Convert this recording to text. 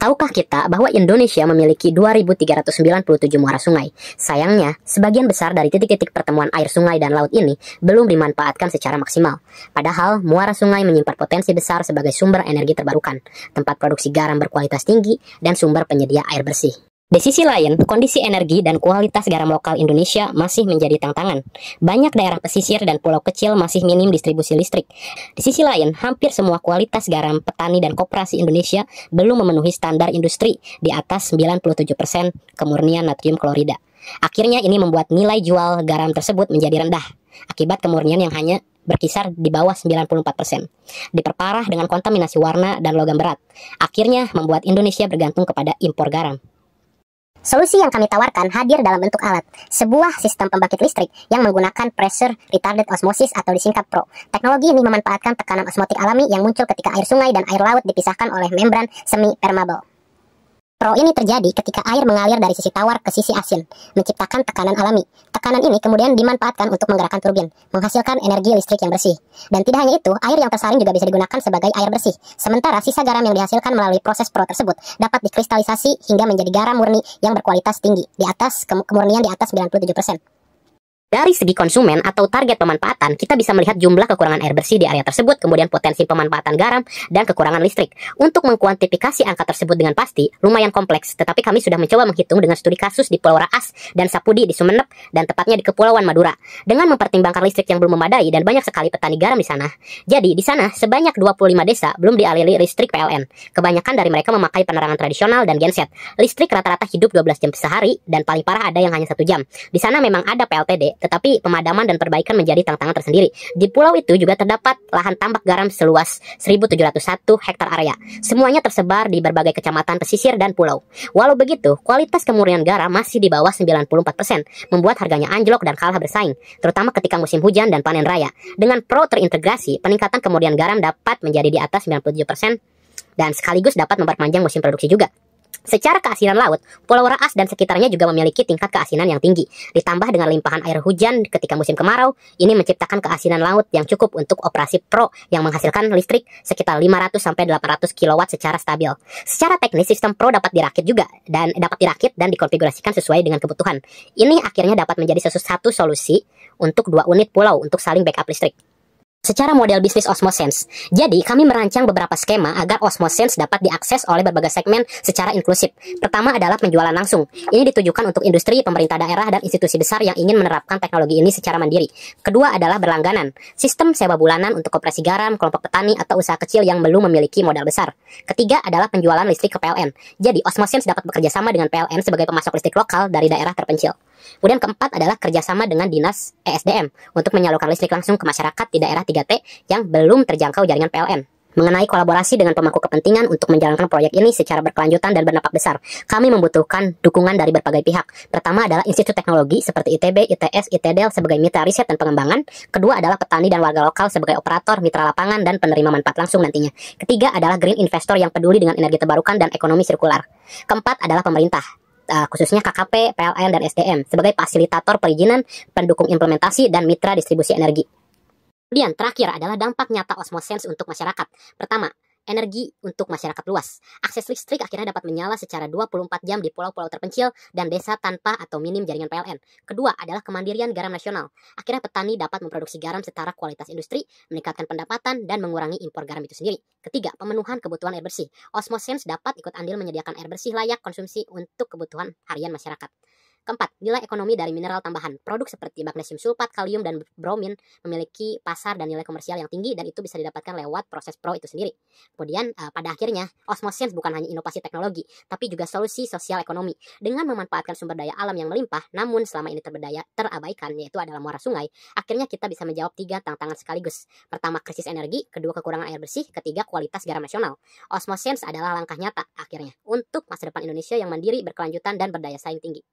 Tahukah kita bahwa Indonesia memiliki 2.397 muara sungai? Sayangnya, sebagian besar dari titik-titik pertemuan air sungai dan laut ini belum dimanfaatkan secara maksimal. Padahal, muara sungai menyimpan potensi besar sebagai sumber energi terbarukan, tempat produksi garam berkualitas tinggi, dan sumber penyedia air bersih. Di sisi lain, kondisi energi dan kualitas garam lokal Indonesia masih menjadi tantangan. Banyak daerah pesisir dan pulau kecil masih minim distribusi listrik. Di sisi lain, hampir semua kualitas garam petani dan koperasi Indonesia belum memenuhi standar industri di atas 97% kemurnian natrium klorida. Akhirnya ini membuat nilai jual garam tersebut menjadi rendah, akibat kemurnian yang hanya berkisar di bawah 94%. Diperparah dengan kontaminasi warna dan logam berat. Akhirnya membuat Indonesia bergantung kepada impor garam. Solusi yang kami tawarkan hadir dalam bentuk alat, sebuah sistem pembangkit listrik yang menggunakan pressure retarded osmosis atau disingkat PRO. Teknologi ini memanfaatkan tekanan osmotik alami yang muncul ketika air sungai dan air laut dipisahkan oleh membran semi-permeable. PRO ini terjadi ketika air mengalir dari sisi tawar ke sisi asin, menciptakan tekanan alami. Tekanan ini kemudian dimanfaatkan untuk menggerakkan turbin, menghasilkan energi listrik yang bersih. Dan tidak hanya itu, air yang tersaring juga bisa digunakan sebagai air bersih. Sementara sisa garam yang dihasilkan melalui proses PRO tersebut dapat dikristalisasi hingga menjadi garam murni yang berkualitas tinggi, di atas kemurnian di atas 97%. Dari segi konsumen atau target pemanfaatan, kita bisa melihat jumlah kekurangan air bersih di area tersebut, kemudian potensi pemanfaatan garam, dan kekurangan listrik. Untuk mengkuantifikasi angka tersebut dengan pasti, lumayan kompleks, tetapi kami sudah mencoba menghitung dengan studi kasus di Pulau Raas dan Sapudi di Sumeneb, dan tepatnya di Kepulauan Madura. Dengan mempertimbangkan listrik yang belum memadai dan banyak sekali petani garam di sana. Jadi, di sana sebanyak 25 desa belum dialiri listrik PLN. Kebanyakan dari mereka memakai penerangan tradisional dan genset. Listrik rata-rata hidup 12 jam sehari, dan paling parah ada yang hanya 1 jam. Di sana memang ada PLTD, tetapi pemadaman dan perbaikan menjadi tantangan tersendiri. Di pulau itu juga terdapat lahan tambak garam seluas 1.701 hektar area. Semuanya tersebar di berbagai kecamatan pesisir dan pulau. Walau begitu, kualitas kemurnian garam masih di bawah 94%, membuat harganya anjlok dan kalah bersaing, terutama ketika musim hujan dan panen raya. Dengan PRO terintegrasi, peningkatan kemurnian garam dapat menjadi di atas 97% dan sekaligus dapat memperpanjang musim produksi juga. Secara keasinan laut, Pulau Raas dan sekitarnya juga memiliki tingkat keasinan yang tinggi. Ditambah dengan limpahan air hujan ketika musim kemarau, ini menciptakan keasinan laut yang cukup untuk operasi PRO yang menghasilkan listrik sekitar 500-800 kW secara stabil. Secara teknis, sistem PRO dapat dirakit dan dikonfigurasikan sesuai dengan kebutuhan. Ini akhirnya dapat menjadi satu solusi untuk 2 unit pulau untuk saling backup listrik. Secara model bisnis Osmosense, jadi kami merancang beberapa skema agar Osmosense dapat diakses oleh berbagai segmen secara inklusif. Pertama adalah penjualan langsung. Ini ditujukan untuk industri, pemerintah daerah, dan institusi besar yang ingin menerapkan teknologi ini secara mandiri. Kedua adalah berlangganan. Sistem sewa bulanan untuk koperasi garam, kelompok petani, atau usaha kecil yang belum memiliki modal besar. Ketiga adalah penjualan listrik ke PLN. Jadi Osmosense dapat bekerja sama dengan PLN sebagai pemasok listrik lokal dari daerah terpencil. Kemudian keempat adalah kerjasama dengan Dinas ESDM untuk menyalurkan listrik langsung ke masyarakat di daerah 3T yang belum terjangkau jaringan PLN. Mengenai kolaborasi dengan pemangku kepentingan untuk menjalankan proyek ini secara berkelanjutan dan berdampak besar, kami membutuhkan dukungan dari berbagai pihak. Pertama adalah institut teknologi seperti ITB, ITS, ITDEL sebagai mitra riset dan pengembangan. Kedua adalah petani dan warga lokal sebagai operator, mitra lapangan, dan penerima manfaat langsung nantinya. Ketiga adalah green investor yang peduli dengan energi terbarukan dan ekonomi sirkular. Keempat adalah pemerintah, khususnya KKP, PLN, dan SDM sebagai fasilitator perizinan, pendukung implementasi, dan mitra distribusi energi. Kemudian terakhir adalah dampak nyata Osmosense untuk masyarakat. Pertama, energi untuk masyarakat luas. Akses listrik akhirnya dapat menyala secara 24 jam di pulau-pulau terpencil dan desa tanpa atau minim jaringan PLN. Kedua adalah kemandirian garam nasional. Akhirnya petani dapat memproduksi garam setara kualitas industri, meningkatkan pendapatan, dan mengurangi impor garam itu sendiri. Ketiga, pemenuhan kebutuhan air bersih. Osmosense dapat ikut andil menyediakan air bersih layak konsumsi untuk kebutuhan harian masyarakat. Keempat, nilai ekonomi dari mineral tambahan. Produk seperti magnesium sulfat, kalium, dan bromin memiliki pasar dan nilai komersial yang tinggi, dan itu bisa didapatkan lewat proses PRO itu sendiri. Kemudian pada akhirnya, Osmosense bukan hanya inovasi teknologi, tapi juga solusi sosial ekonomi. Dengan memanfaatkan sumber daya alam yang melimpah, namun selama ini terabaikan, yaitu adalah muara sungai, akhirnya kita bisa menjawab 3 tantangan sekaligus. Pertama, krisis energi. Kedua, kekurangan air bersih. Ketiga, kualitas garam nasional. Osmosense adalah langkah nyata akhirnya untuk masa depan Indonesia yang mandiri, berkelanjutan, dan berdaya saing tinggi.